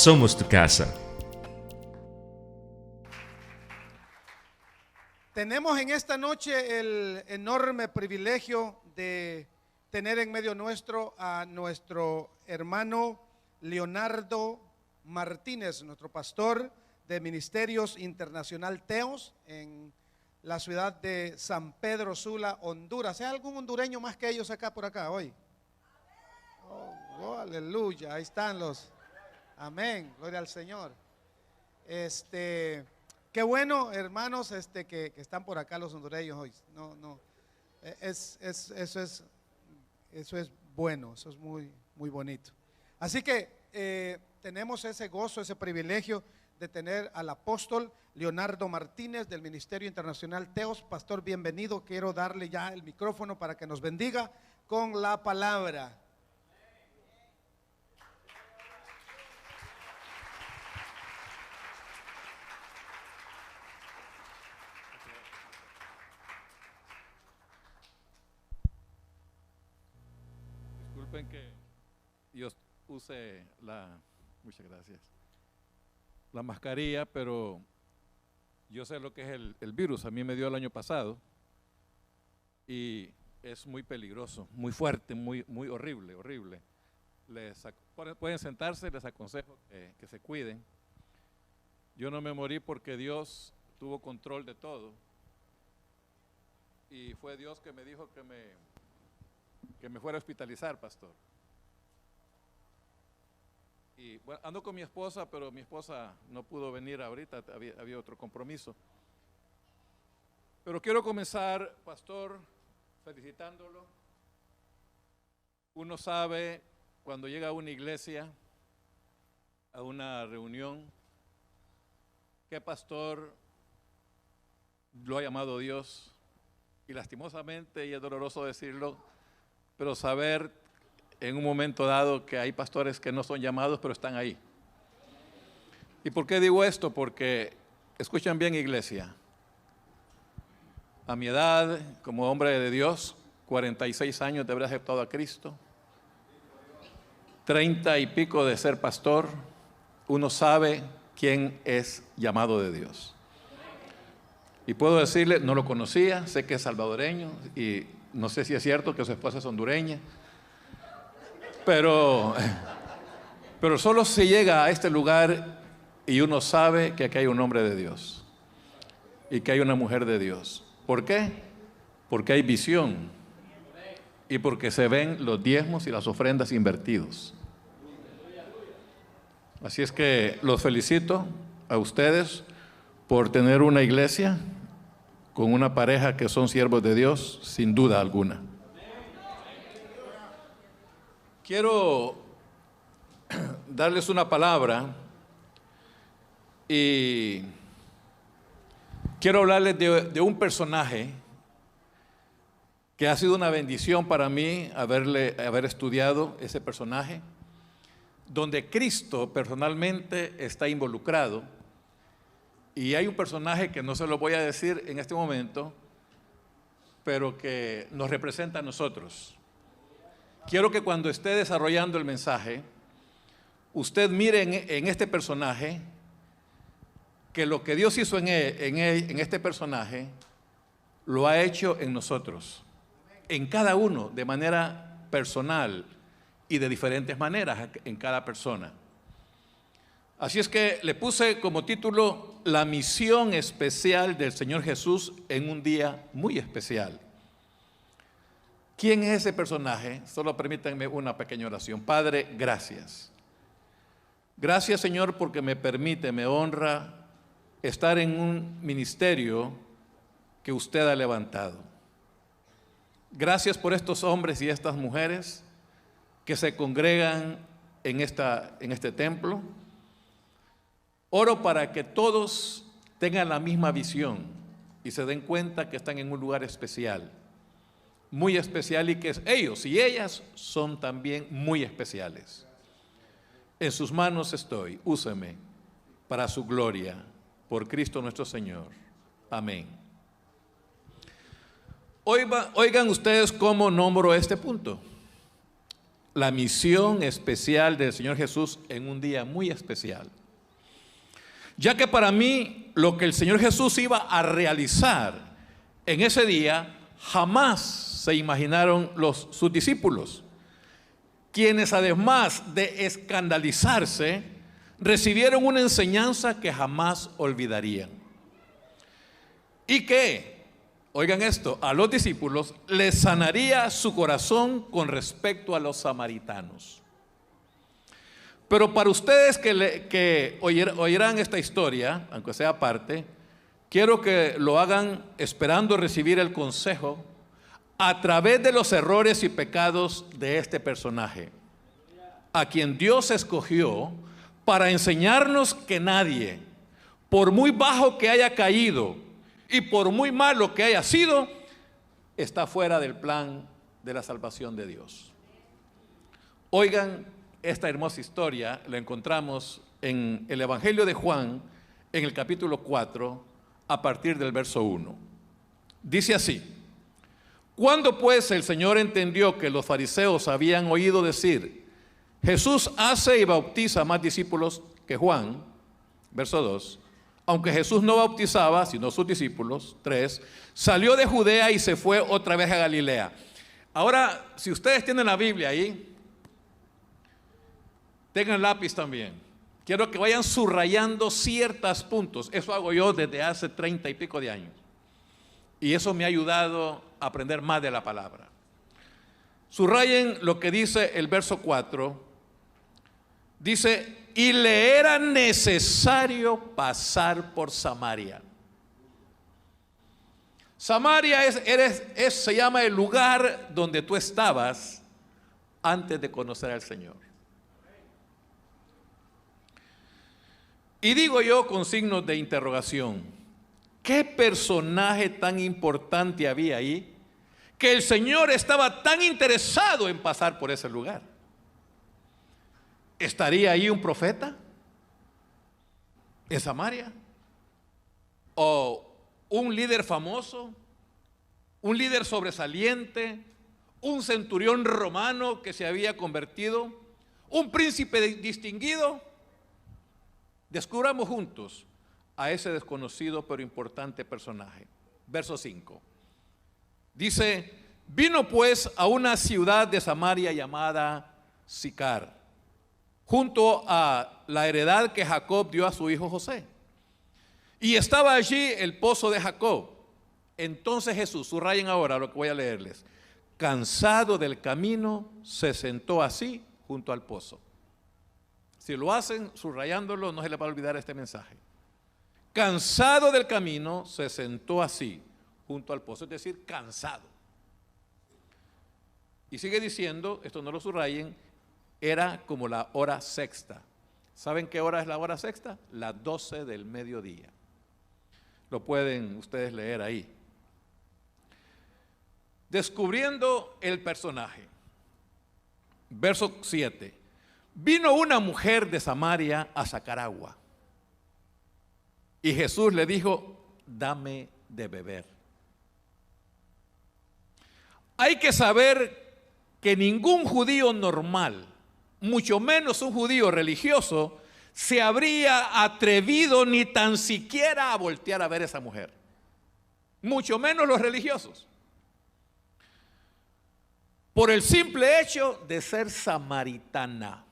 somos tu casa. Tenemos en esta noche el enorme privilegio de tener en medio nuestro a nuestro hermano Leonardo Martínez, nuestro pastor de Ministerios Internacional Teos en la ciudad de San Pedro Sula, Honduras. ¿Hay algún hondureño más que ellos acá por acá hoy? Oh, aleluya, ahí están los. Amén, gloria al Señor. Qué bueno, hermanos, que están por acá los hondureños hoy. Eso es bueno, eso es muy, muy bonito. Así que tenemos ese gozo, ese privilegio de tener al apóstol Leonardo Martínez del Ministerio Internacional Teos. Pastor, bienvenido. Quiero darle ya el micrófono para que nos bendiga con la palabra. Disculpen que yo use muchas gracias, la mascarilla, pero yo sé lo que es el virus. A mí me dio el año pasado y es muy peligroso, muy fuerte, muy horrible. Pueden sentarse, les aconsejo que se cuiden. Yo no me morí porque Dios tuvo control de todo y fue Dios que me dijo que me fuera a hospitalizar, pastor. Y bueno, ando con mi esposa, pero mi esposa no pudo venir ahorita, había otro compromiso. Pero quiero comenzar, pastor, felicitándolo. Uno sabe cuando llega a una iglesia, a una reunión, qué pastor lo ha llamado Dios. Y lastimosamente, y es doloroso decirlo, pero saber en un momento dado que hay pastores que no son llamados, pero están ahí. ¿Y por qué digo esto? Porque, escuchan bien, iglesia, a mi edad, como hombre de Dios, 46 años de haber aceptado a Cristo, 30 y pico de ser pastor, uno sabe quién es llamado de Dios. Y puedo decirle, no lo conocía, sé que es salvadoreño y no sé si es cierto que su esposa es hondureña, pero solo se llega a este lugar y uno sabe que aquí hay un hombre de Dios y que hay una mujer de Dios. ¿Por qué? Porque hay visión y porque se ven los diezmos y las ofrendas invertidos. Así es que los felicito a ustedes por tener una iglesia con una pareja que son siervos de Dios, sin duda alguna. Quiero darles una palabra y quiero hablarles de un personaje que ha sido una bendición para mí haber estudiado ese personaje, donde Cristo personalmente está involucrado. Y hay un personaje que no se lo voy a decir en este momento, pero que nos representa a nosotros. Quiero que cuando esté desarrollando el mensaje, usted mire en este personaje que lo que Dios hizo en este personaje, lo ha hecho en nosotros, en cada uno, de manera personal y de diferentes maneras en cada persona. Así es que le puse como título la misión especial del Señor Jesús en un día muy especial. ¿Quién es ese personaje? Solo permítanme una pequeña oración. Padre, gracias. Gracias, Señor, porque me permite, me honra estar en un ministerio que usted ha levantado. Gracias por estos hombres y estas mujeres que se congregan en este templo. Oro para que todos tengan la misma visión y se den cuenta que están en un lugar especial, muy especial, y que ellos y ellas son también muy especiales. En sus manos estoy, úseme para su gloria, por Cristo nuestro Señor. Amén. Oigan ustedes cómo nombro este punto. la misión especial del Señor Jesús en un día muy especial. Ya que para mí lo que el Señor Jesús iba a realizar en ese día jamás se imaginaron sus discípulos, quienes además de escandalizarse, recibieron una enseñanza que jamás olvidarían. Y que, oigan esto, a los discípulos les sanaría su corazón con respecto a los samaritanos. Pero para ustedes que oirán esta historia, aunque sea aparte, quiero que lo hagan esperando recibir el consejo a través de los errores y pecados de este personaje, a quien Dios escogió para enseñarnos que nadie, por muy bajo que haya caído y por muy malo que haya sido, está fuera del plan de la salvación de Dios. Oigan, esta hermosa historia la encontramos en el Evangelio de Juan, en el capítulo 4, a partir del verso 1. Dice así: cuando pues el Señor entendió que los fariseos habían oído decir, Jesús hace y bautiza más discípulos que Juan, verso 2, aunque Jesús no bautizaba, sino sus discípulos, 3, salió de Judea y se fue otra vez a Galilea. Ahora, si ustedes tienen la Biblia ahí, tengan lápiz también. Quiero que vayan subrayando ciertos puntos. Eso hago yo desde hace 30 y pico de años. Y eso me ha ayudado a aprender más de la palabra. Subrayen lo que dice el verso 4. Dice, y le era necesario pasar por Samaria. Samaria se llama el lugar donde tú estabas antes de conocer al Señor. Y digo yo con signos de interrogación, ¿qué personaje tan importante había ahí que el Señor estaba tan interesado en pasar por ese lugar? ¿Estaría ahí un profeta en Samaria? ¿O un líder famoso? ¿Un líder sobresaliente? ¿Un centurión romano que se había convertido? ¿Un príncipe distinguido? Descubramos juntos a ese desconocido pero importante personaje. Verso 5. Dice, vino pues a una ciudad de Samaria llamada Sicar, junto a la heredad que Jacob dio a su hijo José. Y estaba allí el pozo de Jacob. Entonces Jesús, subrayen ahora lo que voy a leerles, cansado del camino, se sentó así junto al pozo. Si lo hacen subrayándolo, no se les va a olvidar este mensaje. Cansado del camino, se sentó así junto al pozo, es decir, cansado. Y sigue diciendo, esto no lo subrayen, era como la hora sexta. ¿Saben qué hora es la hora sexta? Las 12 del mediodía. Lo pueden ustedes leer ahí. Descubriendo el personaje. Verso 7. Vino una mujer de Samaria a sacar agua. Y Jesús le dijo, dame de beber. Hay que saber que ningún judío normal, mucho menos un judío religioso, se habría atrevido ni tan siquiera a voltear a ver a esa mujer. Mucho menos los religiosos. Por el simple hecho de ser samaritana.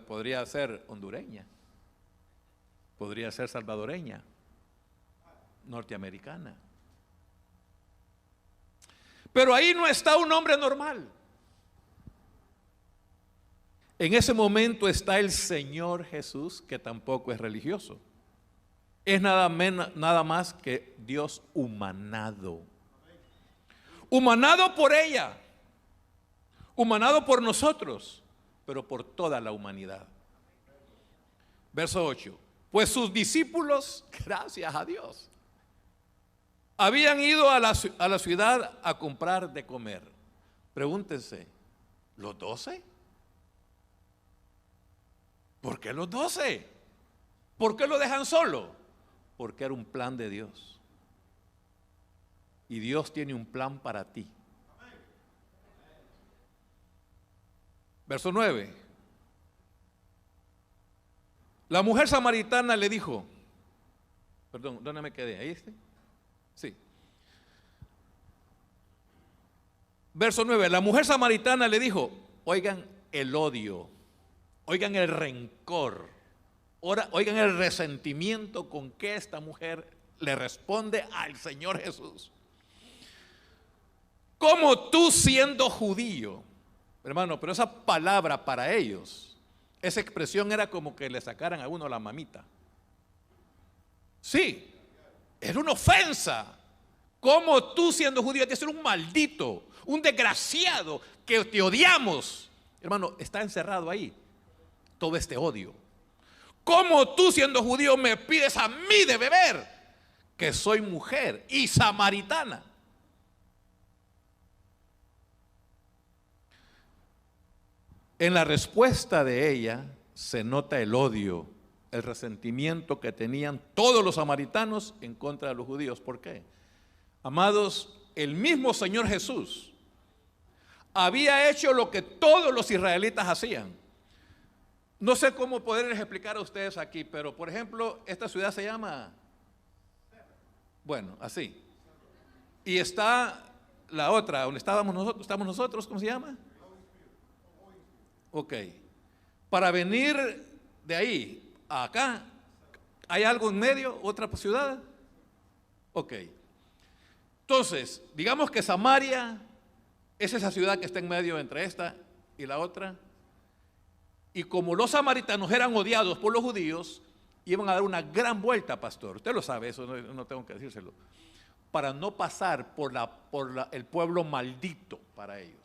Podría ser hondureña, podría ser salvadoreña, norteamericana. Pero ahí no está un hombre normal. En ese momento está el Señor Jesús, que tampoco es religioso. Es nada más que Dios humanado. Humanado por ella, humanado por nosotros, pero por toda la humanidad. Verso 8. Pues sus discípulos, gracias a Dios, habían ido a la ciudad a comprar de comer. Pregúntense, ¿los 12? ¿Por qué los 12? ¿Por qué lo dejan solo? Porque era un plan de Dios. Y Dios tiene un plan para ti. Verso 9. La mujer samaritana le dijo, perdón, ¿dónde me quedé? ¿Ahí está? Sí. Verso 9. La mujer samaritana le dijo, oigan el odio, oigan el rencor, oigan el resentimiento con que esta mujer le responde al Señor Jesús. ¿Cómo tú siendo judío? Hermano, pero esa palabra para ellos, esa expresión era como que le sacaran a uno la mamita. Sí, era una ofensa. ¿Cómo tú siendo judío tienes que ser un maldito, un desgraciado, que te odiamos? Hermano, está encerrado ahí todo este odio. ¿Cómo tú siendo judío me pides a mí de beber, que soy mujer y samaritana? En la respuesta de ella se nota el odio, el resentimiento que tenían todos los samaritanos en contra de los judíos. ¿Por qué? Amados, el mismo Señor Jesús había hecho lo que todos los israelitas hacían. No sé cómo poderles explicar a ustedes aquí, pero por ejemplo, esta ciudad se llama, bueno, así. Y está la otra, donde estamos nosotros, ¿cómo se llama? Ok. Para venir de ahí a acá, ¿hay algo en medio? ¿Otra ciudad? Ok. Entonces, digamos que Samaria es esa ciudad que está en medio entre esta y la otra. Y como los samaritanos eran odiados por los judíos, iban a dar una gran vuelta, pastor. Usted lo sabe, eso no tengo que decírselo. Para no pasar por el pueblo maldito para ellos.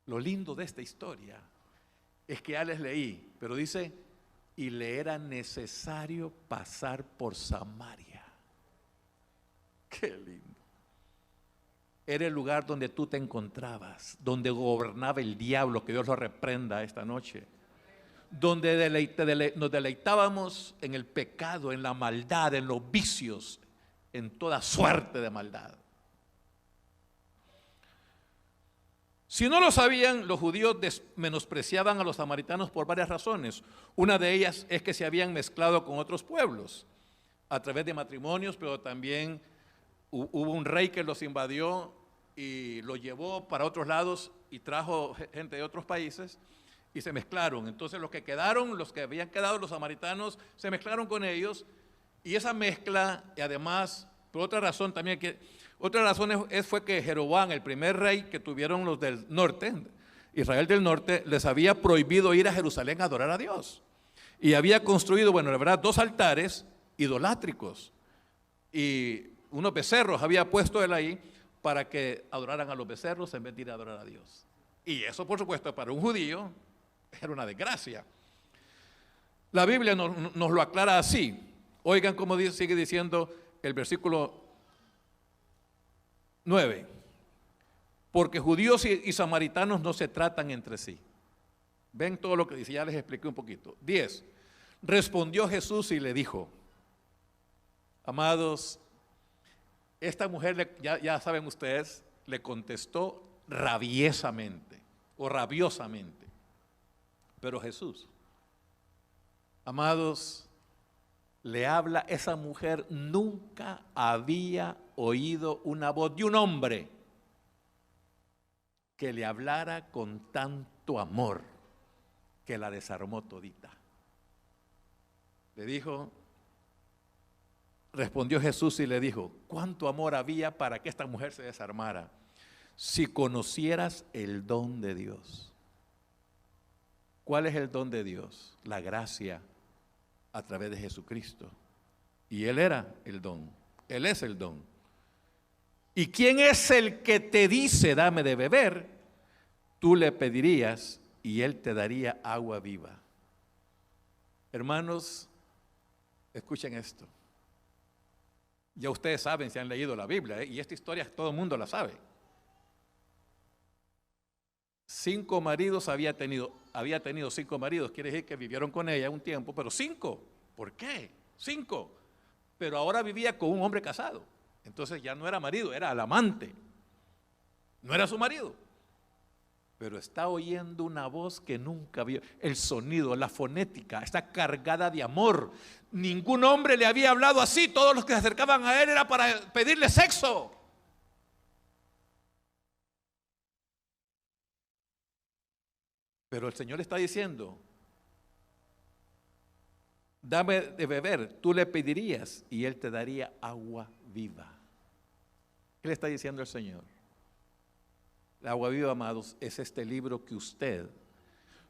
Lo lindo de esta historia es que ya les leí, pero dice, y le era necesario pasar por Samaria. Qué lindo. Era el lugar donde tú te encontrabas, donde gobernaba el diablo, que Dios lo reprenda esta noche. Donde nos deleitábamos en el pecado, en la maldad, en los vicios, en toda suerte de maldad. Si no lo sabían, los judíos menospreciaban a los samaritanos por varias razones. Una de ellas es que se habían mezclado con otros pueblos a través de matrimonios, pero también hubo un rey que los invadió y los llevó para otros lados y trajo gente de otros países y se mezclaron. Entonces los que quedaron, los que habían quedado, los samaritanos, se mezclaron con ellos, y esa mezcla, y además, por otra razón también, otra razón fue que Jeroboam, el primer rey que tuvieron los del norte, Israel del norte, les había prohibido ir a Jerusalén a adorar a Dios. Y había construido, bueno, la verdad, 2 altares idolátricos. Y unos becerros había puesto él ahí para que adoraran a los becerros en vez de ir a adorar a Dios. Y eso, por supuesto, para un judío era una desgracia. La Biblia nos lo aclara así. Oigan cómo sigue diciendo el versículo 9. Porque judíos y samaritanos no se tratan entre sí. Ven todo lo que dice, ya les expliqué un poquito. 10. Respondió Jesús y le dijo, amados, esta mujer, ya saben ustedes, le contestó rabiosamente o rabiosamente. Pero Jesús, amados, le habla, esa mujer nunca había oído una voz de un hombre que le hablara con tanto amor que la desarmó todita. Le dijo, respondió Jesús y le dijo, ¿cuánto amor había para que esta mujer se desarmara? Si conocieras el don de Dios. ¿Cuál es el don de Dios? La gracia a través de Jesucristo. Y Él era el don. Él es el don. ¿Y quién es el que te dice, dame de beber? Tú le pedirías y Él te daría agua viva. Hermanos, escuchen esto. Ya ustedes saben, si han leído la Biblia, y esta historia todo el mundo la sabe. 5 maridos había tenido 5 maridos, quiere decir que vivieron con ella un tiempo, pero 5. ¿Por qué? 5. Pero ahora vivía con un hombre casado. Entonces ya no era marido, era el amante. No era su marido. pero está oyendo una voz que nunca vio. El sonido, la fonética, está cargada de amor. Ningún hombre le había hablado así. Todos los que se acercaban a él era para pedirle sexo. Pero el Señor está diciendo: dame de beber. Tú le pedirías y Él te daría agua viva. ¿Qué le está diciendo el Señor? El agua viva, amados, es este libro que usted,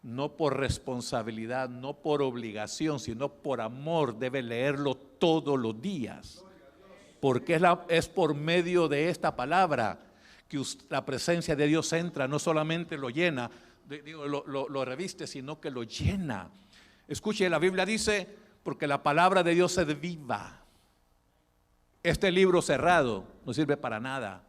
no por responsabilidad, no por obligación, sino por amor, debe leerlo todos los días. Porque es por medio de esta palabra que la presencia de Dios entra, no solamente lo llena, lo reviste, sino que lo llena. Escuche, la Biblia dice, porque la palabra de Dios es viva. Este libro cerrado no sirve para nada.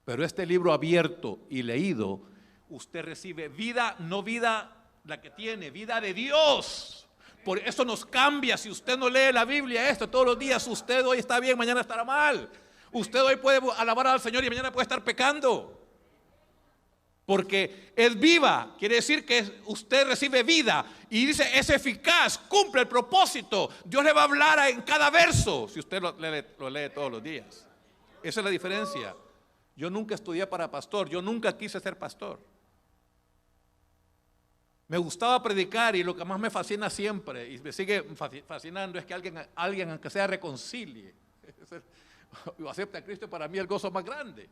Pero este libro abierto y leído, usted recibe vida, no vida la que tiene, vida de Dios. Por eso nos cambia. Si usted no lee la Biblia todos los días, usted hoy está bien, mañana estará mal. Usted hoy puede alabar al Señor y mañana puede estar pecando. Porque es viva, quiere decir que usted recibe vida. Y dice, es eficaz, cumple el propósito. Dios le va a hablar en cada verso, si usted lo lee todos los días. Esa es la diferencia. Yo nunca estudié para pastor, yo nunca quise ser pastor. Me gustaba predicar y lo que más me fascina siempre, y me sigue fascinando, es que alguien aunque sea reconcilie o acepte a Cristo. Para mí el gozo más grande.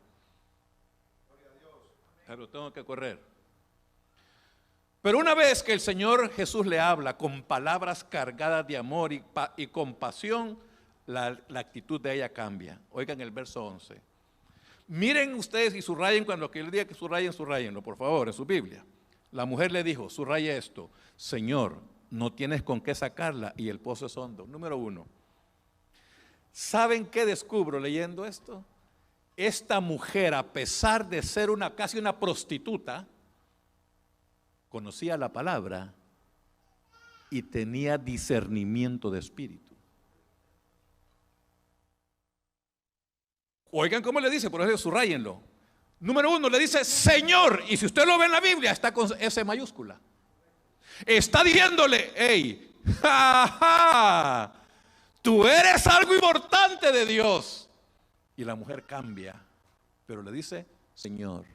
Pero tengo que correr. Pero una vez que el Señor Jesús le habla con palabras cargadas de amor y compasión, la actitud de ella cambia. Oigan el verso 11. Miren ustedes y subrayen, cuando yo les diga que subrayenlo, por favor, en su Biblia. La mujer le dijo, subraya esto: Señor, no tienes con qué sacarla y el pozo es hondo. Número 1. ¿Saben qué descubro leyendo esto? Esta mujer, a pesar de ser casi una prostituta, conocía la palabra y tenía discernimiento de espíritu. Oigan cómo le dice, por eso subrayenlo. Número 1, le dice Señor, y si usted lo ve en la Biblia, está con S mayúscula. Está diciéndole, hey, tú eres algo importante de Dios. Y la mujer cambia, pero le dice Señor.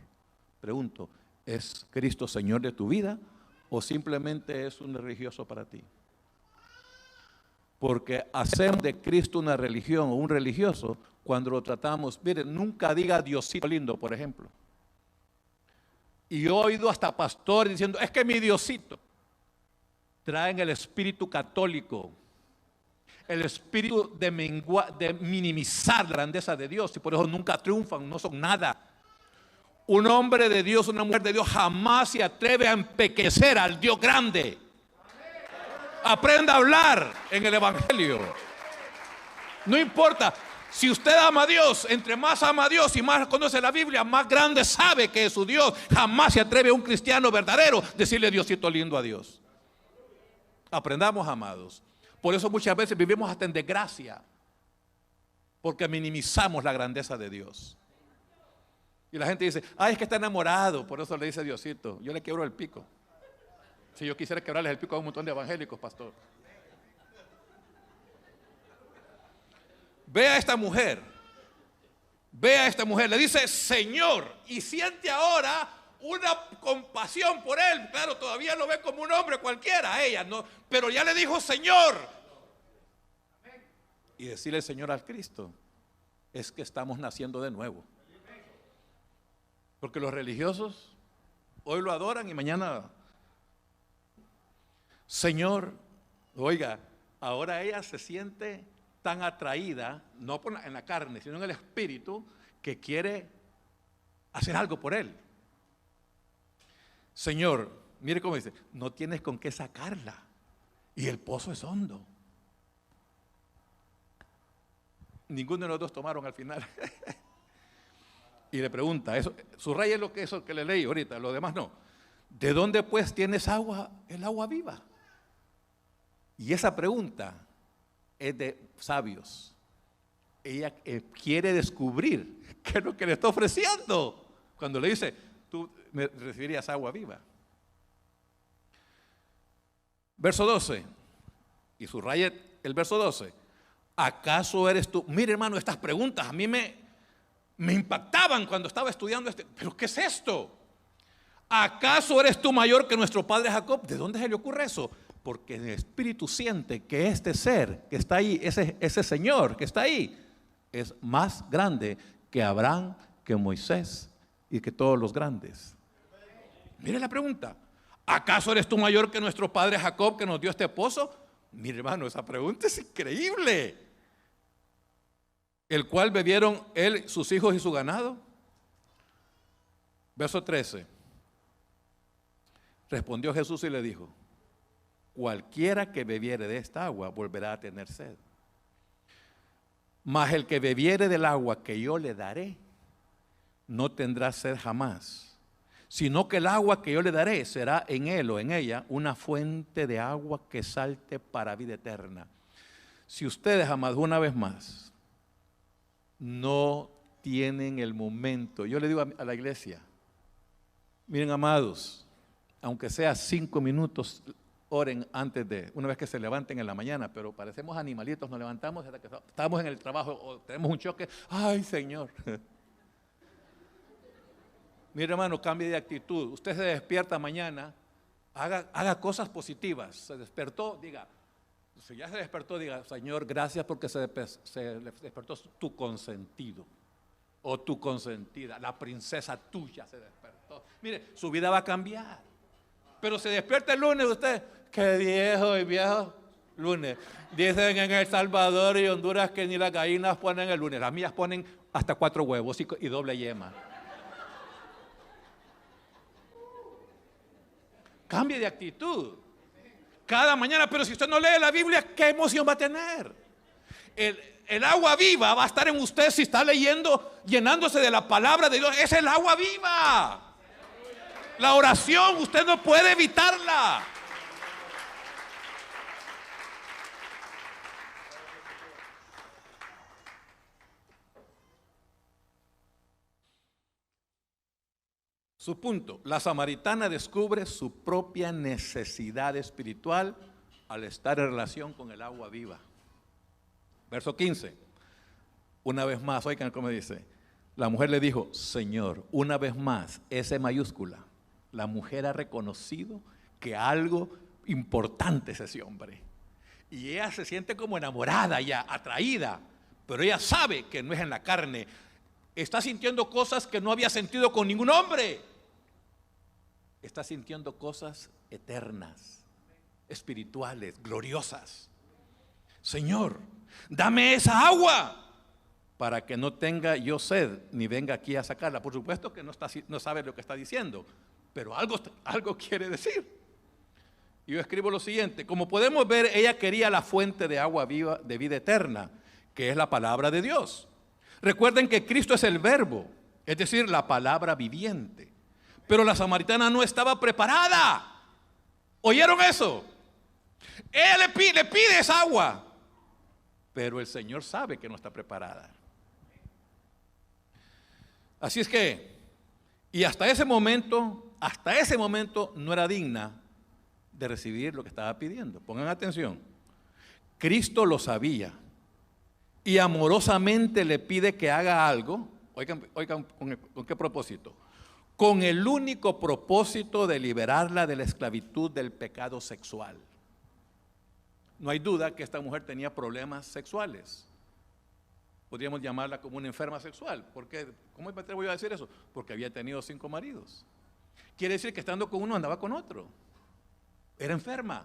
Pregunto, ¿es Cristo Señor de tu vida o simplemente es un religioso para ti? Porque hacemos de Cristo una religión o un religioso cuando lo tratamos. Miren, nunca diga Diosito lindo, por ejemplo. Y yo he oído hasta pastores diciendo, es que mi Diosito. Traen el espíritu católico, el espíritu de minimizar la grandeza de Dios, y por eso nunca triunfan, no son nada. Un hombre de Dios, una mujer de Dios jamás se atreve a empequecer al Dios grande. Aprenda a hablar en el Evangelio. No importa. Si usted ama a Dios, entre más ama a Dios y más conoce la Biblia, más grande sabe que es su Dios. Jamás se atreve un cristiano verdadero a decirle Diosito lindo a Dios. Aprendamos, amados. Por eso muchas veces vivimos hasta en desgracia, porque minimizamos la grandeza de Dios. Y la gente dice, ay, es que está enamorado, por eso le dice Diosito. Yo le quiebro el pico. Si yo quisiera quebrarles el pico a un montón de evangélicos, pastor. Ve a esta mujer, le dice Señor, y siente ahora una compasión por él. Claro, todavía lo ve como un hombre cualquiera, ella no, pero ya le dijo Señor. Y decirle Señor al Cristo es que estamos naciendo de nuevo. Porque los religiosos hoy lo adoran y mañana Señor. Oiga, ahora ella se siente tan atraída, no en la carne, sino en el espíritu, que quiere hacer algo por él. Señor, mire cómo dice, no tienes con qué sacarla y el pozo es hondo. Ninguno de los dos tomaron al final. Y le pregunta, eso, subraye eso que le leí ahorita, lo demás no. ¿De dónde pues tienes agua, el agua viva? Y esa pregunta es de sabios. Ella quiere descubrir qué es lo que le está ofreciendo. Cuando le dice, recibirías agua viva. Verso 12, y subraye el verso 12. ¿Acaso eres tú? Mire, hermano, estas preguntas a mí me impactaban cuando estaba estudiando ¿pero qué es esto? ¿Acaso eres tú mayor que nuestro padre Jacob? ¿De dónde se le ocurre eso? Porque el Espíritu siente que este ser que está ahí, ese Señor que está ahí, es más grande que Abraham, que Moisés y que todos los grandes. Mire la pregunta. ¿Acaso eres tú mayor que nuestro padre Jacob, que nos dio este pozo? Mire, hermano, esa pregunta es increíble. El cual bebieron él, sus hijos y su ganado. Verso 13. Respondió Jesús y le dijo: cualquiera que bebiere de esta agua volverá a tener sed. Mas el que bebiere del agua que yo le daré, no tendrá sed jamás, sino que el agua que yo le daré será en él o en ella una fuente de agua que salte para vida eterna. Si ustedes, amados, una vez más, no tienen el momento, yo le digo a la iglesia, miren, amados, aunque sea 5 minutos, oren antes de, una vez que se levanten en la mañana, pero parecemos animalitos, nos levantamos hasta que estamos en el trabajo o tenemos un choque. ¡Ay, Señor! Mire, hermano, cambie de actitud. Usted se despierta mañana, haga cosas positivas. Se despertó, diga, si ya se despertó, diga: Señor, gracias porque se despertó tu consentido o tu consentida, la princesa tuya se despertó. Mire, su vida va a cambiar. Pero se despierta el lunes usted, qué viejo lunes. Dicen en El Salvador y Honduras que ni las gallinas ponen el lunes. Las mías ponen hasta 4 huevos y doble yema. Cambie de actitud cada mañana. Pero si usted no lee la Biblia, ¿qué emoción va a tener? El agua viva va a estar en usted si está leyendo, llenándose de la palabra de Dios. Es el agua viva. La oración, usted no puede evitarla. Su punto: la samaritana descubre su propia necesidad espiritual al estar en relación con el agua viva. Verso 15. Una vez más, oigan cómo dice. La mujer le dijo: Señor, una vez más, S mayúscula. La mujer ha reconocido que algo importante es ese hombre. Y ella se siente como enamorada ya, atraída. Pero ella sabe que no es en la carne. Está sintiendo cosas que no había sentido con ningún hombre. Está sintiendo cosas eternas, espirituales, gloriosas. Señor, dame esa agua para que no tenga yo sed, ni venga aquí a sacarla. Por supuesto que no sabe lo que está diciendo, pero algo quiere decir. Yo escribo lo siguiente: como podemos ver, ella quería la fuente de agua viva, de vida eterna, que es la palabra de Dios. Recuerden que Cristo es el verbo, es decir, la palabra viviente. Pero la samaritana no estaba preparada. ¿Oyeron eso? Ella le pide esa agua, pero el Señor sabe que no está preparada. Así es que, y hasta ese momento no era digna de recibir lo que estaba pidiendo. Pongan atención. Cristo lo sabía y amorosamente le pide que haga algo. Oigan, ¿con qué propósito? Con el único propósito de liberarla de la esclavitud del pecado sexual. No hay duda que esta mujer tenía problemas sexuales. Podríamos llamarla como una enferma sexual. ¿Por qué? ¿Cómo me atrevo yo a decir eso? Porque había tenido 5 maridos. Quiere decir que estando con uno andaba con otro. Era enferma.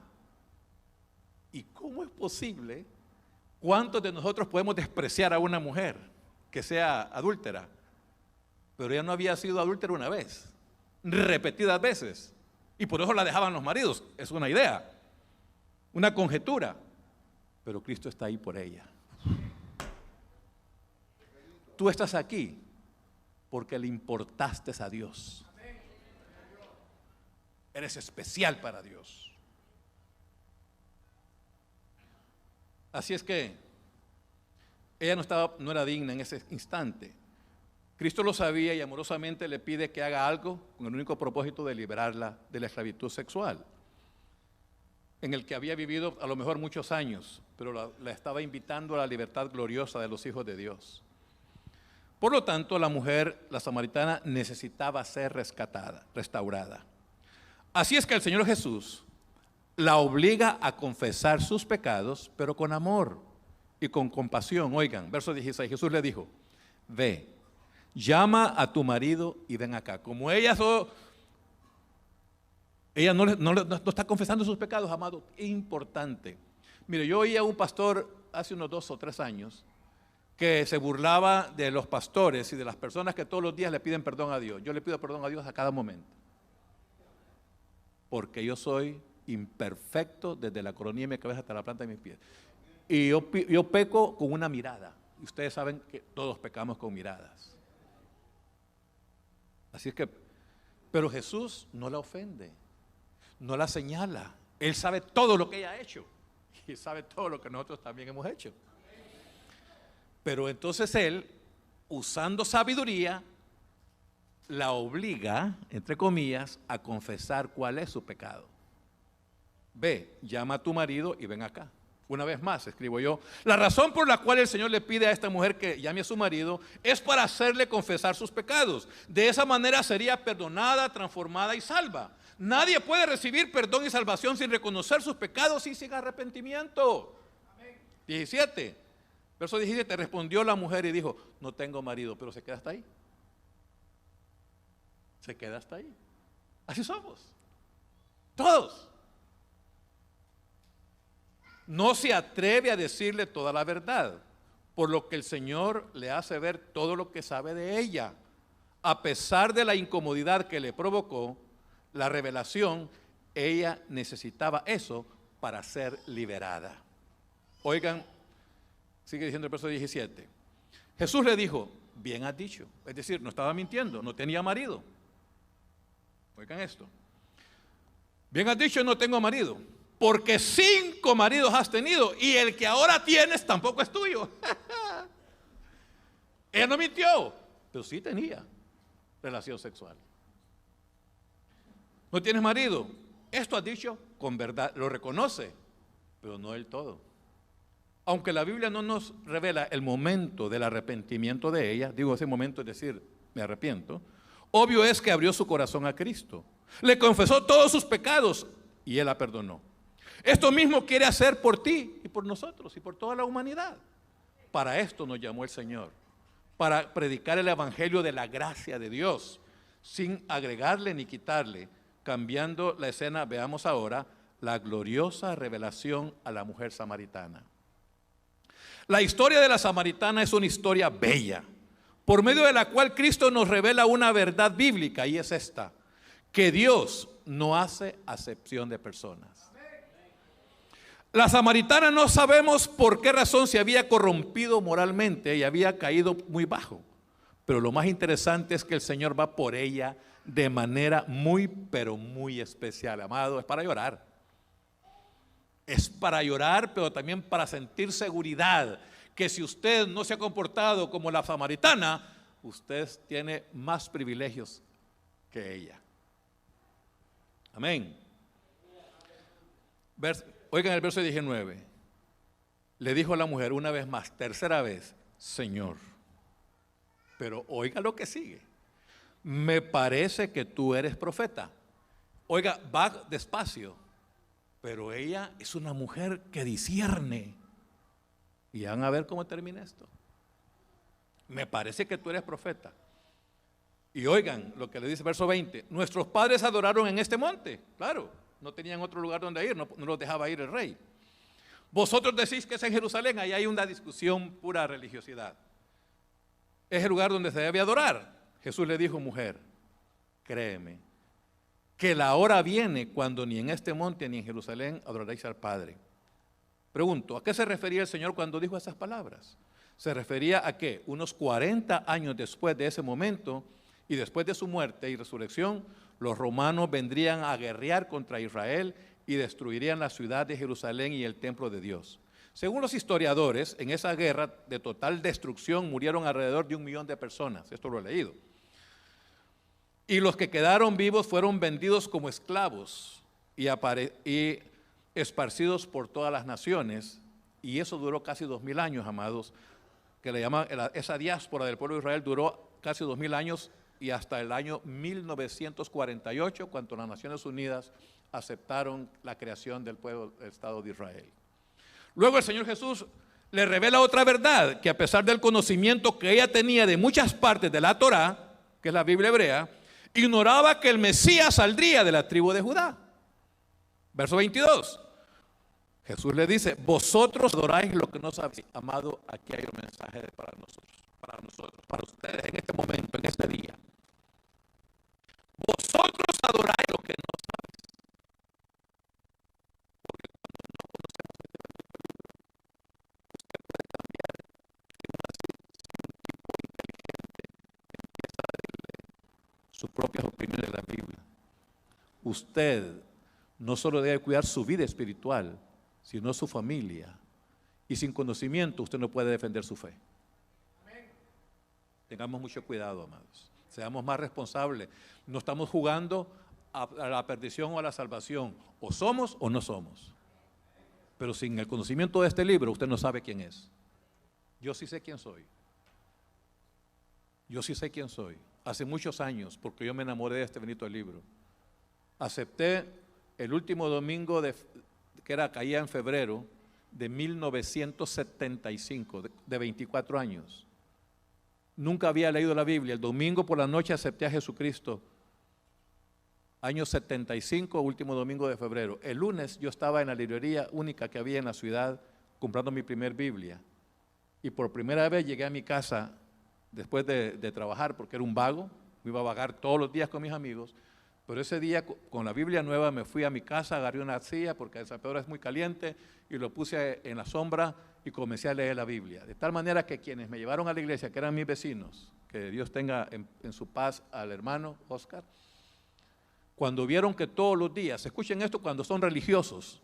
¿Y cómo es posible? ¿Cuántos de nosotros podemos despreciar a una mujer que sea adúltera? Pero ella no había sido adúltera una vez, repetidas veces. Y por eso la dejaban los maridos. Es una idea, una conjetura. Pero Cristo está ahí por ella. Tú estás aquí porque le importaste a Dios. Eres especial para Dios. Así es que ella no era digna en ese instante. Cristo lo sabía y amorosamente le pide que haga algo con el único propósito de liberarla de la esclavitud sexual, en el que había vivido a lo mejor muchos años, pero la estaba invitando a la libertad gloriosa de los hijos de Dios. Por lo tanto, la mujer, la samaritana, necesitaba ser rescatada, restaurada. Así es que el Señor Jesús la obliga a confesar sus pecados, pero con amor y con compasión. Oigan, verso 16, Jesús le dijo, ve, llama a tu marido y ven acá. Como ella no está confesando sus pecados, amado, importante. Mire, yo oía a un pastor hace unos 2 o 3 años que se burlaba de los pastores y de las personas que todos los días le piden perdón a Dios. Yo le pido perdón a Dios a cada momento, porque yo soy imperfecto desde la coronilla de mi cabeza hasta la planta de mis pies. Y yo peco con una mirada. Y ustedes saben que todos pecamos con miradas. Así es que, pero Jesús no la ofende, no la señala. Él sabe todo lo que ella ha hecho y sabe todo lo que nosotros también hemos hecho. Pero entonces Él, usando sabiduría, la obliga, entre comillas, a confesar cuál es su pecado. Ve, llama a tu marido y ven acá. Una vez más, escribo yo, la razón por la cual el Señor le pide a esta mujer que llame a su marido es para hacerle confesar sus pecados. De esa manera sería perdonada, transformada y salva. Nadie puede recibir perdón y salvación sin reconocer sus pecados y sin arrepentimiento. 17, verso 17, respondió la mujer y dijo, no tengo marido, pero se queda hasta ahí. Se queda hasta ahí. Así somos. Todos. No se atreve a decirle toda la verdad, por lo que el Señor le hace ver todo lo que sabe de ella. A pesar de la incomodidad que le provocó la revelación, ella necesitaba eso para ser liberada. Oigan, sigue diciendo el verso 17. Jesús le dijo, bien has dicho. Es decir, no estaba mintiendo, no tenía marido. Oigan esto. Bien has dicho, no tengo marido. Porque 5 maridos has tenido y el que ahora tienes tampoco es tuyo. Ella no mintió, pero sí tenía relación sexual. No tienes marido. Esto has dicho con verdad, lo reconoce, pero no del todo. Aunque la Biblia no nos revela el momento del arrepentimiento de ella, digo ese momento es decir, me arrepiento, obvio es que abrió su corazón a Cristo. Le confesó todos sus pecados y Él la perdonó. Esto mismo quiere hacer por ti y por nosotros y por toda la humanidad. Para esto nos llamó el Señor, para predicar el evangelio de la gracia de Dios, sin agregarle ni quitarle. Cambiando la escena, veamos ahora la gloriosa revelación a la mujer samaritana. La historia de la samaritana es una historia bella, por medio de la cual Cristo nos revela una verdad bíblica, y es esta, que Dios no hace acepción de personas. La samaritana no sabemos por qué razón se había corrompido moralmente y había caído muy bajo. Pero lo más interesante es que el Señor va por ella de manera muy, pero muy especial. Amado, es para llorar. Es para llorar, pero también para sentir seguridad que si usted no se ha comportado como la samaritana, usted tiene más privilegios que ella. Amén. Oigan el verso 19. Le dijo a la mujer una vez más, tercera vez, Señor. Pero oiga lo que sigue. Me parece que tú eres profeta. Oiga, va despacio. Pero ella es una mujer que discierne. Y van a ver cómo termina esto. Me parece que tú eres profeta. Y oigan lo que le dice el verso 20. Nuestros padres adoraron en este monte. Claro. No tenían otro lugar donde ir, no los dejaba ir el rey. Vosotros decís que es en Jerusalén, ahí hay una discusión pura religiosidad. Es el lugar donde se debe adorar. Jesús le dijo, mujer, créeme, que la hora viene cuando ni en este monte ni en Jerusalén adoraréis al Padre. Pregunto, ¿a qué se refería el Señor cuando dijo esas palabras? Se refería a que unos 40 años después de ese momento y después de su muerte y resurrección, los romanos vendrían a guerrear contra Israel y destruirían la ciudad de Jerusalén y el templo de Dios. Según los historiadores, en esa guerra de total destrucción murieron alrededor de 1 millón de personas. Esto lo he leído. Y los que quedaron vivos fueron vendidos como esclavos y esparcidos por todas las naciones. Y eso duró casi 2000 años, amados, que le llaman, esa diáspora del pueblo de Israel duró casi 2000 años y hasta el año 1948, cuando las Naciones Unidas aceptaron la creación del pueblo del Estado de Israel. Luego el Señor Jesús le revela otra verdad, que a pesar del conocimiento que ella tenía de muchas partes de la Torá, que es la Biblia hebrea, ignoraba que el Mesías saldría de la tribu de Judá. Verso 22. Jesús le dice, vosotros adoráis lo que no sabéis. Amado, aquí hay un mensaje para nosotros, para ustedes en este momento, en este día. Vosotros adoráis lo que no sabéis. Porque cuando no conocemos este bendito libro, usted puede cambiar si un tipo inteligente empieza a leer sus propias opiniones de la Biblia. Usted no solo debe cuidar su vida espiritual, sino su familia. Y sin conocimiento usted no puede defender su fe. Tengamos mucho cuidado, amados. Seamos más responsables. No estamos jugando a la perdición o a la salvación. O somos o no somos. Pero sin el conocimiento de este libro, usted no sabe quién es. Yo sí sé quién soy. Yo sí sé quién soy. Hace muchos años, porque yo me enamoré de este bendito libro, acepté el último domingo caía en febrero de 1975, de 24 años. Nunca había leído la Biblia. El domingo por la noche acepté a Jesucristo. Año 75, último domingo de febrero. El lunes yo estaba en la librería única que había en la ciudad comprando mi primer Biblia. Y por primera vez llegué a mi casa después de trabajar, porque era un vago. Me iba a vagar todos los días con mis amigos. Pero ese día con la Biblia nueva me fui a mi casa, agarré una silla porque el San Pedro es muy caliente y lo puse en la sombra y comencé a leer la Biblia. De tal manera que quienes me llevaron a la iglesia, que eran mis vecinos, que Dios tenga en su paz al hermano Oscar, cuando vieron que todos los días, escuchen esto cuando son religiosos,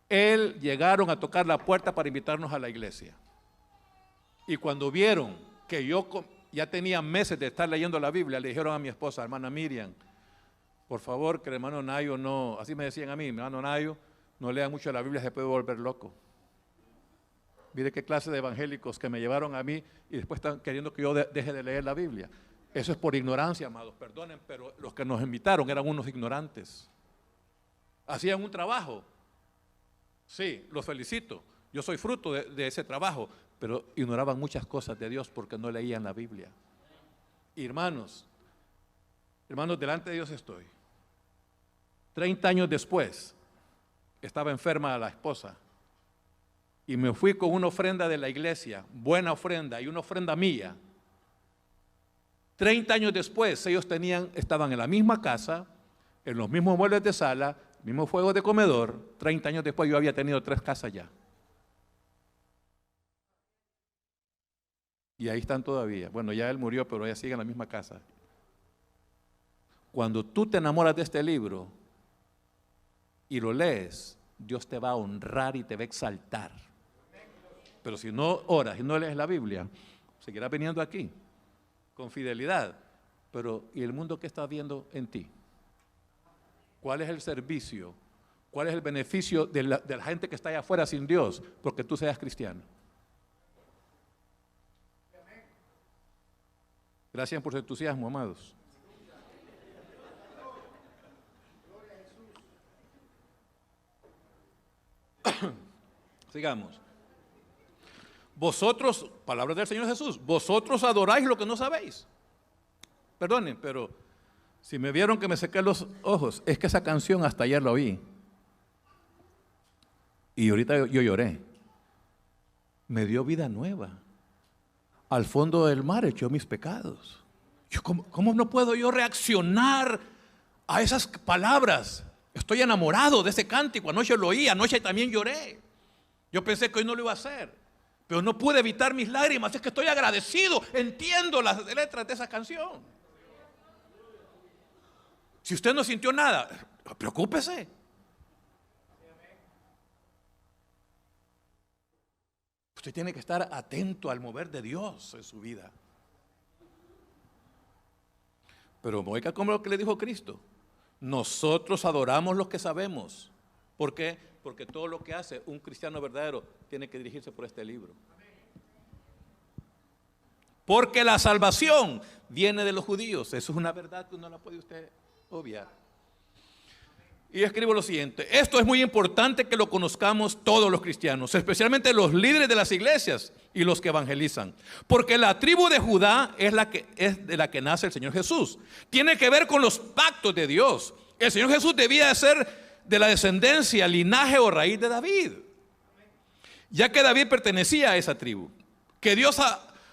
llegaron a tocar la puerta para invitarnos a la iglesia. Y cuando vieron que yo ya tenía meses de estar leyendo la Biblia, le dijeron a mi esposa, hermana Miriam, por favor, que el hermano Nayo no, así me decían a mí, mi hermano Nayo, no lea mucho la Biblia, se puede volver loco. Mire qué clase de evangélicos que me llevaron a mí y después están queriendo que yo deje de leer la Biblia. Eso es por ignorancia, amados, perdonen, pero los que nos invitaron eran unos ignorantes. Hacían un trabajo. Sí, los felicito. Yo soy fruto de ese trabajo, pero ignoraban muchas cosas de Dios porque no leían la Biblia. Y hermanos, delante de Dios estoy. 30 años después, estaba enferma la esposa y me fui con una ofrenda de la iglesia, buena ofrenda y una ofrenda mía. 30 años después, ellos estaban en la misma casa, en los mismos muebles de sala, mismo fuego de comedor. 30 años después yo había tenido 3 casas ya. Y ahí están todavía. Bueno, ya él murió, pero ella sigue en la misma casa. Cuando tú te enamoras de este libro y lo lees, Dios te va a honrar y te va a exaltar. Pero si no oras y no lees la Biblia, seguirás viniendo aquí con fidelidad. Pero ¿y el mundo qué está viendo en ti? ¿Cuál es el servicio? ¿Cuál es el beneficio de la gente que está allá afuera sin Dios? Porque tú seas cristiano. Gracias por su entusiasmo, amados. Sigamos. Vosotros, palabras del Señor Jesús, vosotros adoráis lo que no sabéis. Perdonen, pero si me vieron que me sequé los ojos, es que esa canción hasta ayer la oí. Y ahorita yo lloré. Me dio vida nueva. Al fondo del mar echó mis pecados. ¿Cómo no puedo yo reaccionar a esas palabras? Estoy enamorado de ese cántico. Anoche lo oí, anoche también lloré. Yo pensé que hoy no lo iba a hacer, pero no pude evitar mis lágrimas. Es que estoy agradecido. Entiendo las letras de esa canción. Si usted no sintió nada, preocúpese. Usted tiene que estar atento al mover de Dios en su vida. Pero oiga como lo que le dijo Cristo. Nosotros adoramos lo que sabemos. ¿Por qué? Porque todo lo que hace un cristiano verdadero tiene que dirigirse por este libro. Porque la salvación viene de los judíos. Eso es una verdad que no la puede usted obviar. Y escribo lo siguiente: esto es muy importante que lo conozcamos todos los cristianos, especialmente los líderes de las iglesias y los que evangelizan. Porque la tribu de Judá es de la que nace el Señor Jesús. Tiene que ver con los pactos de Dios. El Señor Jesús debía de ser de la descendencia, linaje o raíz de David, ya que David pertenecía a esa tribu, que Dios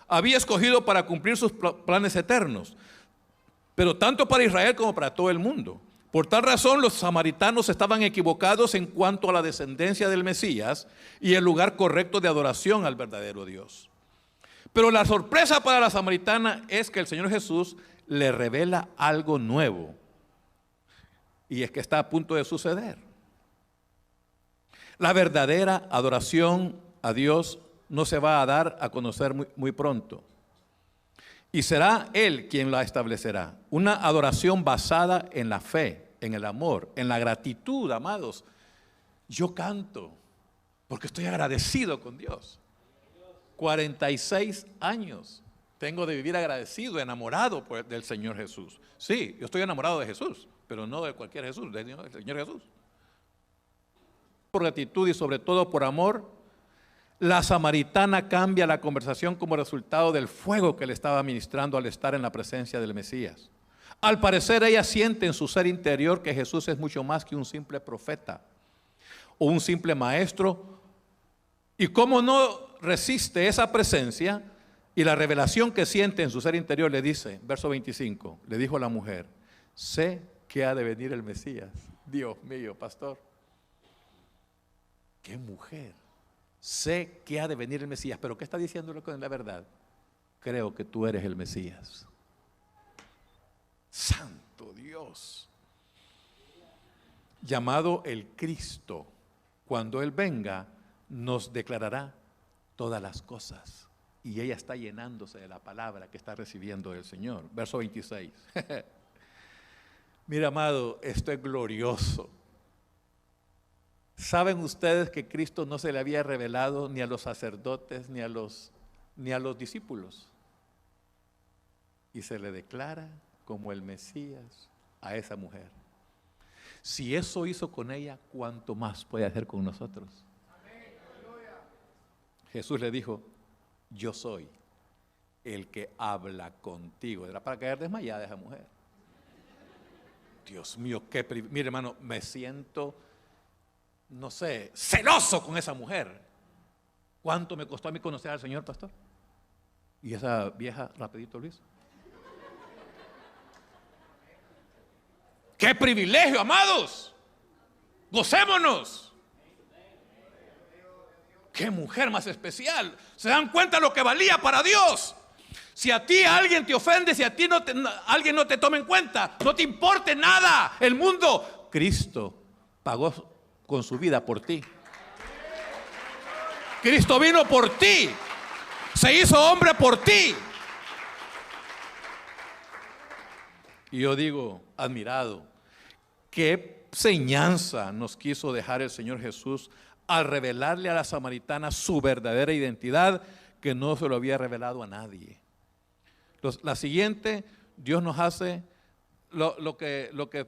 había escogido para cumplir sus planes eternos, pero tanto para Israel como para todo el mundo. Por tal razón, los samaritanos estaban equivocados en cuanto a la descendencia del Mesías y el lugar correcto de adoración al verdadero Dios. Pero la sorpresa para la samaritana es que el Señor Jesús le revela algo nuevo, y es que está a punto de suceder. La verdadera adoración a Dios no se va a dar a conocer muy pronto. Y será Él quien la establecerá. Una adoración basada en la fe, en el amor, en la gratitud, amados. Yo canto porque estoy agradecido con Dios. 46 años tengo de vivir agradecido, enamorado del Señor Jesús. Sí, yo estoy enamorado de Jesús, pero no de cualquier Jesús, del Señor Jesús. Por gratitud y sobre todo por amor, la samaritana cambia la conversación como resultado del fuego que le estaba ministrando al estar en la presencia del Mesías. Al parecer ella siente en su ser interior que Jesús es mucho más que un simple profeta o un simple maestro. Y cómo no resiste esa presencia y la revelación que siente en su ser interior, le dice, verso 25, le dijo a la mujer: sé que ha de venir el Mesías. Dios mío, pastor, qué mujer. Sé que ha de venir el Mesías, pero ¿qué está diciéndole con la verdad? Creo que tú eres el Mesías. Santo Dios. Llamado el Cristo, cuando Él venga, nos declarará todas las cosas. Y ella está llenándose de la palabra que está recibiendo del Señor. Verso 26. Mira, amado, esto es glorioso. ¿Saben ustedes que Cristo no se le había revelado ni a los sacerdotes ni a los discípulos? Y se le declara como el Mesías a esa mujer. Si eso hizo con ella, ¿cuánto más puede hacer con nosotros? Jesús le dijo: yo soy el que habla contigo. Era para caer desmayada esa mujer. Dios mío, mire, hermano, me siento, no sé, celoso con esa mujer. ¿Cuánto me costó a mí conocer al Señor, pastor? Y esa vieja rapidito lo hizo. ¡Qué privilegio, amados! ¡¡Gocémonos! ¡Qué mujer más especial! ¿Se dan cuenta lo que valía para Dios? Si a ti alguien te ofende, si a ti alguien no te toma en cuenta, no te importe nada el mundo, Cristo pagó con su vida por ti. Cristo vino por ti, se hizo hombre por ti. Y yo digo, admirado, qué enseñanza nos quiso dejar el Señor Jesús al revelarle a la samaritana su verdadera identidad, que no se lo había revelado a nadie. La siguiente, Dios nos hace, lo que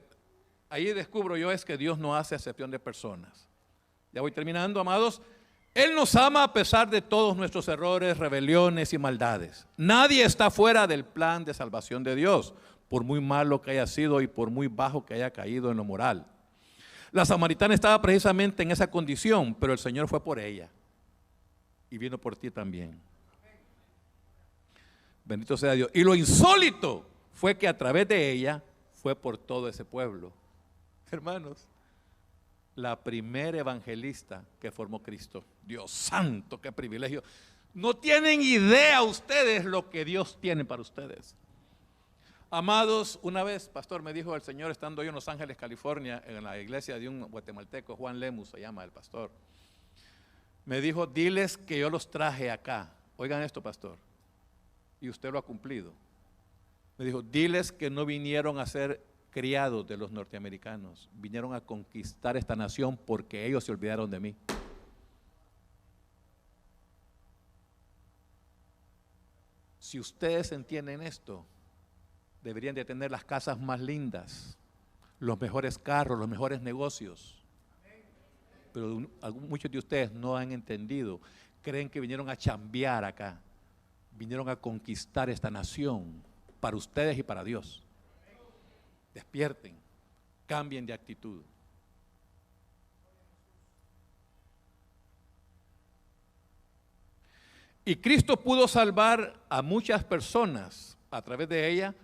ahí descubro yo es que Dios no hace acepción de personas. Ya voy terminando, amados. Él nos ama a pesar de todos nuestros errores, rebeliones y maldades. Nadie está fuera del plan de salvación de Dios, por muy malo que haya sido y por muy bajo que haya caído en lo moral. La samaritana estaba precisamente en esa condición, pero el Señor fue por ella y vino por ti también. Bendito sea Dios. Y lo insólito fue que a través de ella fue por todo ese pueblo. Hermanos, la primera evangelista que formó Cristo. Dios santo, qué privilegio. No tienen idea ustedes lo que Dios tiene para ustedes. Amados, una vez, pastor, me dijo el Señor, estando yo en Los Ángeles, California, en la iglesia de un guatemalteco, Juan Lemus se llama el pastor. Me dijo, diles que yo los traje acá. Oigan esto, pastor. Y usted lo ha cumplido. Me dijo, diles que no vinieron a ser criados de los norteamericanos. Vinieron a conquistar esta nación porque ellos se olvidaron de mí. Si ustedes entienden esto, deberían de tener las casas más lindas, los mejores carros, los mejores negocios. Pero muchos de ustedes no han entendido, creen que vinieron a chambear acá, vinieron a conquistar esta nación para ustedes y para Dios. Despierten, cambien de actitud. Y Cristo pudo salvar a muchas personas a través de ella,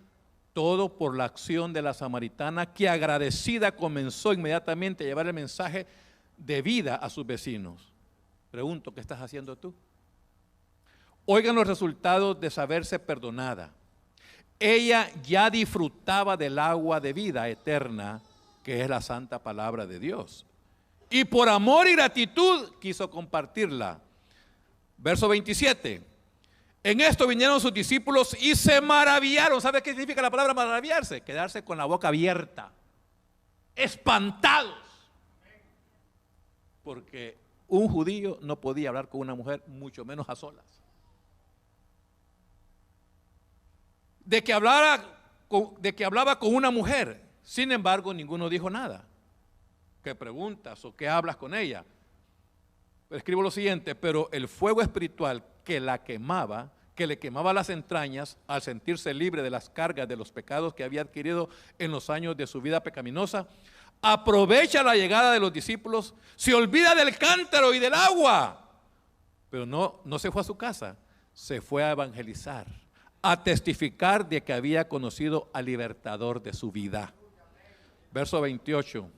todo por la acción de la samaritana, que agradecida comenzó inmediatamente a llevar el mensaje de vida a sus vecinos. Pregunto, ¿qué estás haciendo tú? Oigan los resultados de saberse perdonada. Ella ya disfrutaba del agua de vida eterna, que es la santa palabra de Dios. Y por amor y gratitud quiso compartirla. Verso 27. En esto vinieron sus discípulos y se maravillaron. ¿Sabe qué significa la palabra maravillarse? Quedarse con la boca abierta, espantados. Porque un judío no podía hablar con una mujer, mucho menos a solas. De que hablaba con una mujer. Sin embargo, ninguno dijo nada. ¿Qué preguntas o qué hablas con ella? Escribo lo siguiente: pero el fuego espiritual que le quemaba las entrañas, al sentirse libre de las cargas de los pecados que había adquirido en los años de su vida pecaminosa, aprovecha la llegada de los discípulos, se olvida del cántaro y del agua, pero no se fue a su casa, se fue a evangelizar, a testificar de que había conocido al libertador de su vida. Verso 28.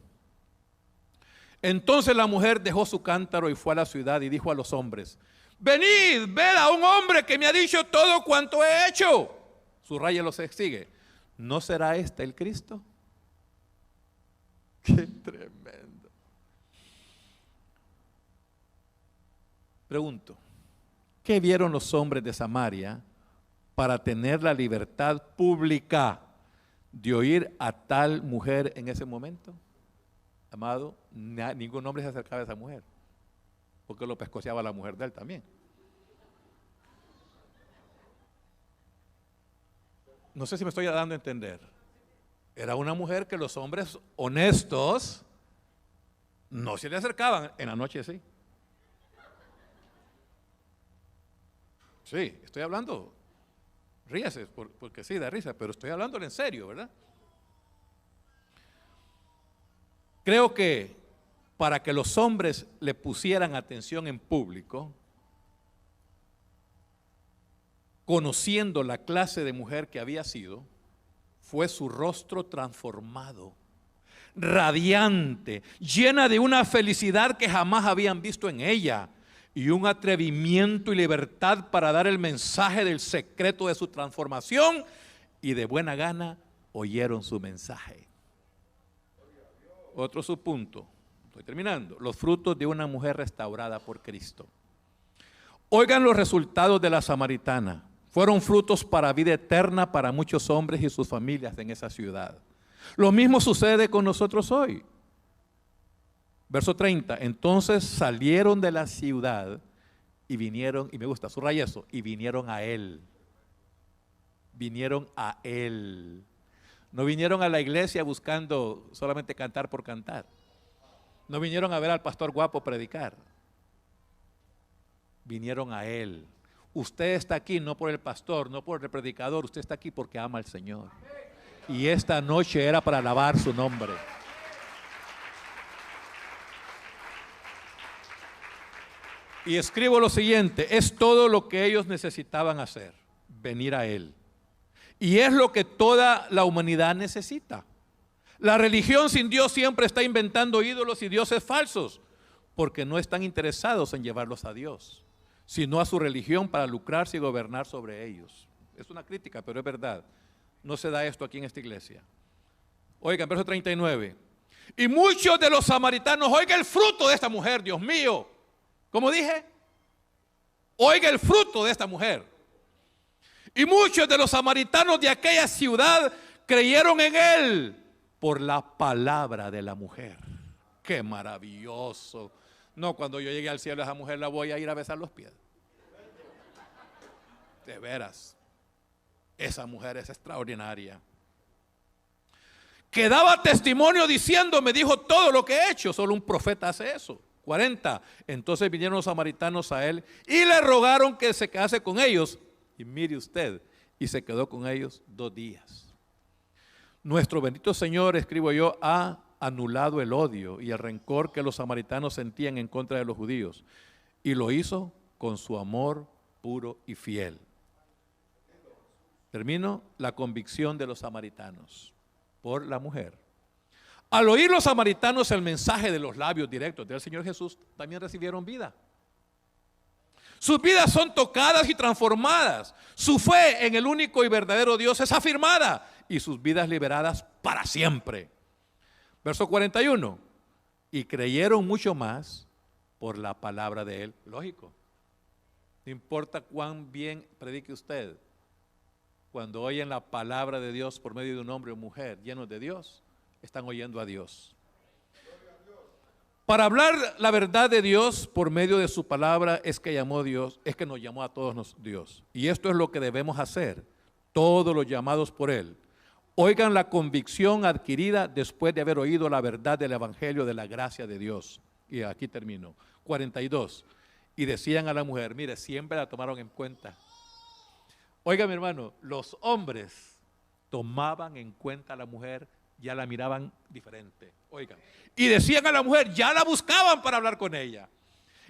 Entonces la mujer dejó su cántaro y fue a la ciudad y dijo a los hombres: venid, ved a un hombre que me ha dicho todo cuanto he hecho. Subraya, sigue. ¿No será este el Cristo? Qué tremendo. Pregunto, ¿qué vieron los hombres de Samaria para tener la libertad pública de oír a tal mujer en ese momento? Amado, ningún hombre se acercaba a esa mujer, porque lo pescoceaba la mujer de él también. No sé si me estoy dando a entender. Era una mujer que los hombres honestos no se le acercaban. En la noche sí. Sí, estoy hablando, ríase, porque sí, da risa, pero estoy hablando en serio, ¿verdad? Creo que para que los hombres le pusieran atención en público, conociendo la clase de mujer que había sido, fue su rostro transformado, radiante, llena de una felicidad que jamás habían visto en ella, y un atrevimiento y libertad para dar el mensaje del secreto de su transformación, y de buena gana oyeron su mensaje. Otro subpunto, estoy terminando: los frutos de una mujer restaurada por Cristo. Oigan los resultados de la samaritana. Fueron frutos para vida eterna para muchos hombres y sus familias en esa ciudad. Lo mismo sucede con nosotros hoy. Verso 30, entonces salieron de la ciudad y vinieron, y me gusta, subraya eso, y vinieron a él. Vinieron a él. No vinieron a la iglesia buscando solamente cantar por cantar. No vinieron a ver al pastor guapo predicar. Vinieron a él. Usted está aquí no por el pastor, no por el predicador, usted está aquí porque ama al Señor. Y esta noche era para alabar su nombre. Y escribo lo siguiente: es todo lo que ellos necesitaban hacer, venir a él. Y es lo que toda la humanidad necesita. La religión sin Dios siempre está inventando ídolos y dioses falsos, porque no están interesados en llevarlos a Dios, sino a su religión para lucrarse y gobernar sobre ellos. Es una crítica, pero es verdad. No se da esto aquí en esta iglesia. Oigan, verso 39. Y muchos de los samaritanos, oiga el fruto de esta mujer, Dios mío, Como dije, oiga el fruto de esta mujer. Y muchos de los samaritanos de aquella ciudad creyeron en él por la palabra de la mujer. ¡Qué maravilloso! No, cuando yo llegue al cielo, a esa mujer la voy a ir a besar los pies. De veras, esa mujer es extraordinaria. Que daba testimonio diciendo, me dijo todo lo que he hecho. Solo un profeta hace eso. 40. Entonces vinieron los samaritanos a él y le rogaron que se quedase con ellos. Y mire usted, y se quedó con ellos 2 días. Nuestro bendito Señor, escribo yo, ha anulado el odio y el rencor que los samaritanos sentían en contra de los judíos. Y lo hizo con su amor puro y fiel. Termino, la convicción de los samaritanos por la mujer. Al oír los samaritanos el mensaje de los labios directos del Señor Jesús, también recibieron vida. Sus vidas son tocadas y transformadas. Su fe en el único y verdadero Dios es afirmada y sus vidas liberadas para siempre. Verso 41. Y creyeron mucho más por la palabra de él. Lógico. No importa cuán bien predique usted. Cuando oyen la palabra de Dios por medio de un hombre o mujer llenos de Dios, están oyendo a Dios. Para hablar la verdad de Dios por medio de su palabra es que llamó Dios, es que nos llamó a todos Dios. Y esto es lo que debemos hacer, todos los llamados por Él. Oigan la convicción adquirida después de haber oído la verdad del evangelio de la gracia de Dios. Y aquí termino. 42. Y decían a la mujer, mire, siempre la tomaron en cuenta. Oiga, mi hermano, los hombres tomaban en cuenta a la mujer, ya la miraban diferente. Oigan, y decían a la mujer, ya la buscaban para hablar con ella.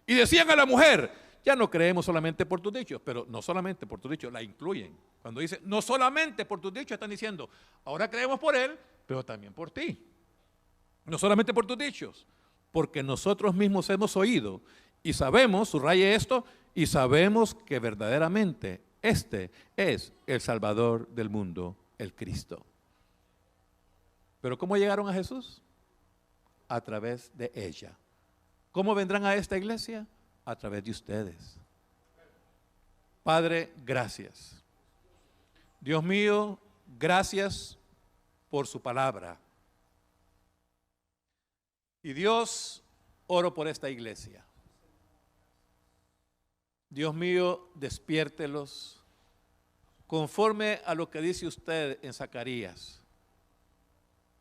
Y decían a la mujer, ya no creemos solamente por tus dichos, pero no solamente por tus dichos, la incluyen. Cuando dicen, no solamente por tus dichos, están diciendo, ahora creemos por él, pero también por ti. No solamente por tus dichos, porque nosotros mismos hemos oído y sabemos, subraye esto, y sabemos que verdaderamente este es el Salvador del mundo, el Cristo. ¿Pero cómo llegaron a Jesús? A través de ella. ¿Cómo vendrán a esta iglesia? A través de ustedes. Padre, gracias. Dios mío, gracias por su palabra. Y Dios, oro por esta iglesia. Dios mío, despiértelos conforme a lo que dice usted en Zacarías,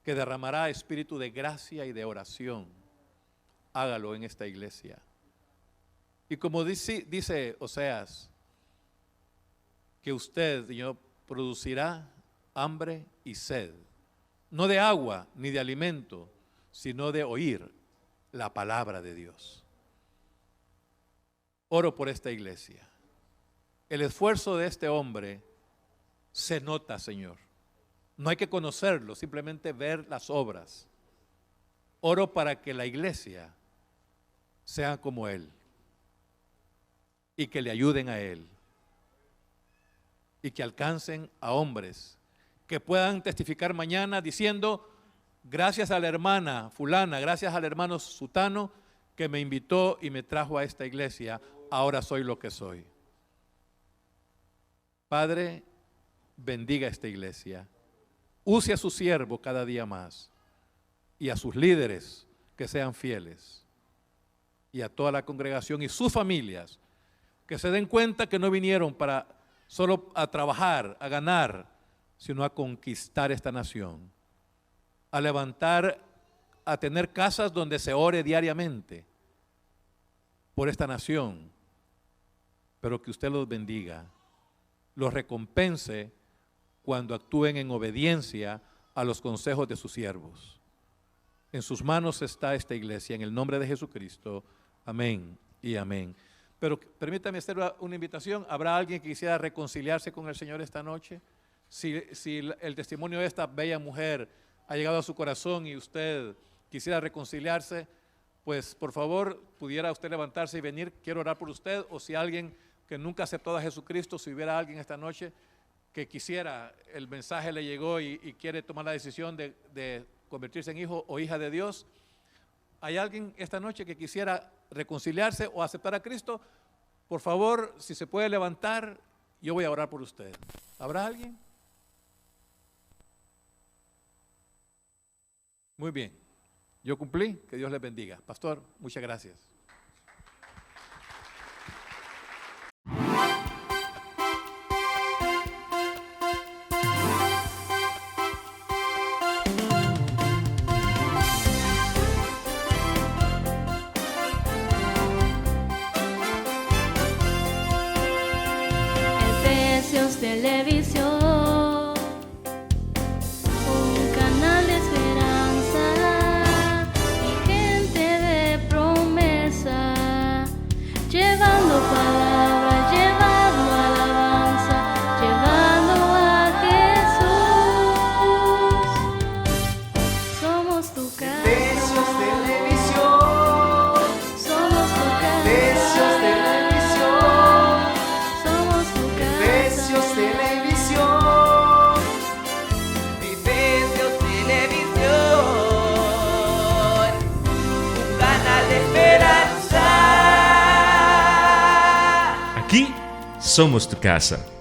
que derramará espíritu de gracia y de oración. Hágalo en esta iglesia. Y como dice Oseas, que usted, Señor, producirá hambre y sed, no de agua ni de alimento, sino de oír la palabra de Dios. Oro por esta iglesia. El esfuerzo de este hombre se nota, Señor. No hay que conocerlo, simplemente ver las obras. Oro para que la iglesia sea como él y que le ayuden a él y que alcancen a hombres que puedan testificar mañana diciendo, gracias a la hermana fulana, gracias al hermano sutano que me invitó y me trajo a esta iglesia, ahora soy lo que soy. Padre, bendiga esta iglesia. Use a su siervo cada día más y a sus líderes que sean fieles y a toda la congregación y sus familias que se den cuenta que no vinieron para solo a trabajar, a ganar, sino a conquistar esta nación, a levantar, a tener casas donde se ore diariamente por esta nación, pero que usted los bendiga, los recompense cuando actúen en obediencia a los consejos de sus siervos. En sus manos está esta iglesia, en el nombre de Jesucristo. Amén y amén. Pero permítame hacer una invitación. ¿Habrá alguien que quisiera reconciliarse con el Señor esta noche? Si el testimonio de esta bella mujer ha llegado a su corazón y usted quisiera reconciliarse, pues por favor pudiera usted levantarse y venir. Quiero orar por usted. O si alguien que nunca aceptó a Jesucristo, si hubiera alguien esta noche que quisiera, el mensaje le llegó y quiere tomar la decisión de convertirse en hijo o hija de Dios, ¿Hay alguien esta noche que quisiera reconciliarse o aceptar a Cristo? Por favor, si se puede levantar, yo voy a orar por usted. ¿Habrá alguien? Muy bien. Yo cumplí. Que Dios les bendiga. Pastor, muchas gracias. Televisión, un canal de esperanza y gente de promesa, llevando palabras, llevando alabanza, llevando a Jesús. Somos tu casa. Efesios Televisión. Somos tu casa. Efesios Televisión. Somos tu casa. Efesios Televisión. Efesios Televisión. Un canal de esperanza. Aquí somos tu casa.